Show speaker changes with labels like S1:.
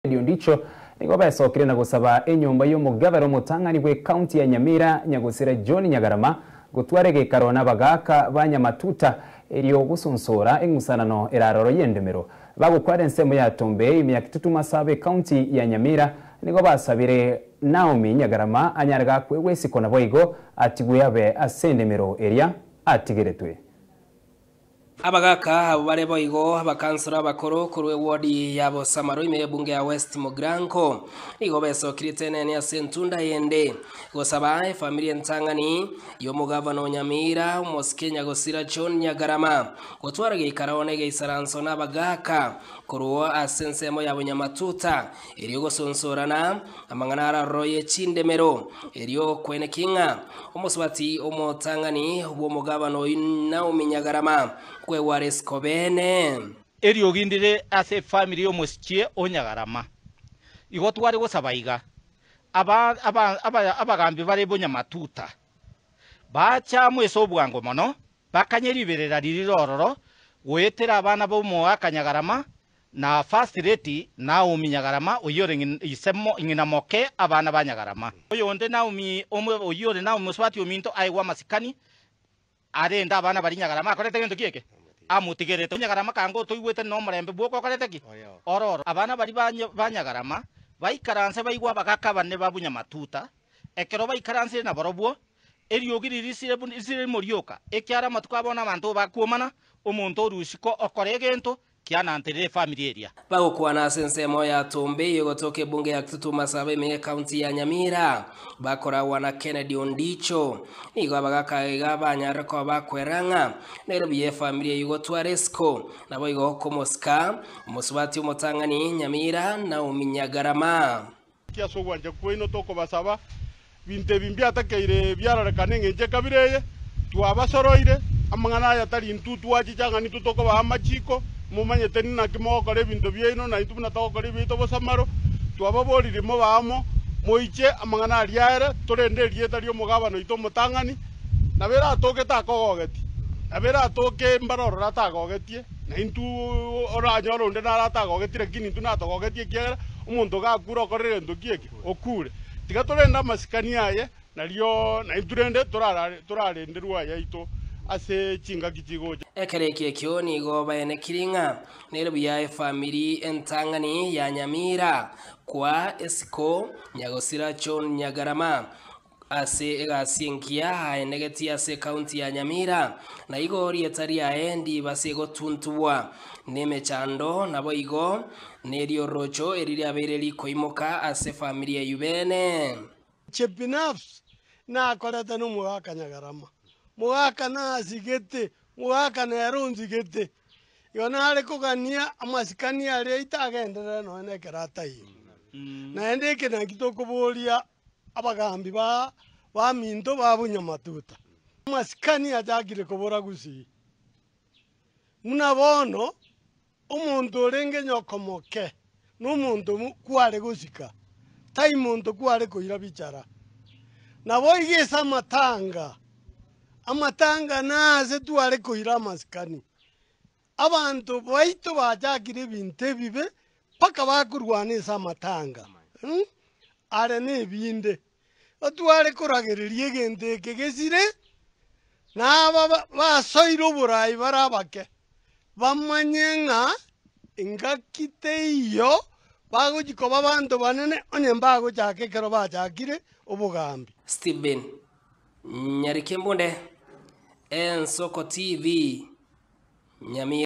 S1: ndicho nigo besokire na gusaba enyumba y'umugabaro mutangani gwe county ya Nyamira Nyagusira John Nyagarama gutware gikaro n'abagaka banyamatuta eriyo gusunsura engusanano eraroro yendemero bagukware nsemo yatombe imyaka 3 masabe county ya Nyamira nigo basabire Naomi Nyagarama anyarga kwegwe sikona boigo atiguyabe asendemero eria atigeretwe
S2: abagaka bare boigo abakansura bakoro kurwe wodi yabo Samaro ime bunge ya West Mugranko nigo besokire tenene ya Sentunda yende gosaba familia ntangani yo mugavano Nyamira Mosike Nyagusira John Nyagarama gotwara gikarone geisaranso n'abagaka kurwo asensemo yabo nyamatuta eriyo gosonsorana amangana roye chindemero eriyo kwene kinga umusubati omotangani wo mugavano Naomi Nyagarama kwe waresko bene
S3: eriyo gindire ase family yo Mosike Onyagarama igo twari gosabaiga abagambi bare bonyamatuta bacha mweso bwango mono bakanyeriberera rirororo wetera abana bo mu Akanyagarama na first lady Naomi Nyagarama uyore isemo ingina moke abana banyagarama oyonde Naomi omwe uyore Naomi muswati ominto aiwa masikani arenda abana bari Nyagarama akorete gento kieke amutigerete Nyagarama kango toigwete no murembe bwoko akorete ki ororo abana bari banyagarama baikaranse baigwa bagaka bane babunyamatuta ekero baikaranse na borobwo eriyogirisire murioka ekyara matukabona abantu bakuomana omuntu orusiko okoregento kiana antere family area
S2: bagukwana sensemo ya tombe yogotoke bunge ya Kitutu Masabe me county ya Nyamira bakora wana Kennedy Ondicho nigo abagaka gabanyarako bakweranga nero biye family yogotwaresko nabo igo komoska musubati umutangani Nyamira Naomi Nyagarama
S4: kiaso wanje kwino toko basaba binte bimbi atakeire byararekane ngenje kabireye twabasoroire amangana ya tari ntutu wachichanga nitutoko ba amachiko mumanye teni na kimoko kare bintu byeno na itu na toko kare bito bosamaro twababorire mo bamo moiche amangana ariare torende rieta ryo mugabano ito mutangani na bera atoke takogogeti na bera atoke mbaroro ratagogetie na intu oranyoro nde na ratagogetire kini tu na togogetie kiera umuntu gakura korere ndokieke okure tiga torenda masikani aye na ryo na inturende torarenderwa ya ito ase chinga kichigoja
S2: ekereke kioni go bayene kiringa nero biya family entangani ya Nyamira kwa esiko Nyagusira John Nyagarama ase gasinkia enegeti ase county ya Nyamira na igori etari aendi basego tuntuwa neme chando nabo igo nerio rocho eriri abereri koimoka ase family ya Yubene
S5: chepinafs na korata no mu Akanyagarama muwaka na zigete muwaka na yarunzigete yona ale kugania amasikani ale itagendera no ene karata yi na endeke na kitoko bolia abagambi ba minto babunyamatuta amasikani ajagire kobora gusi muna bono umuntu orenge nyokomoke n'umuntu kware gusika tai muntu kware koira bicara nabo igesa amatanga naze tuware koira masikani abantu baito bajagire binte bibe paka bakurwanisa amatanga are ne binde otuware koragererie gente kegesire naba basoiro burayi barabake bamanyenga ingakite iyo bagujikoba abantu banene onyembago jake kero bajagire obugambi
S2: Steven Nyarikembonde Ensoko TV Nyamira.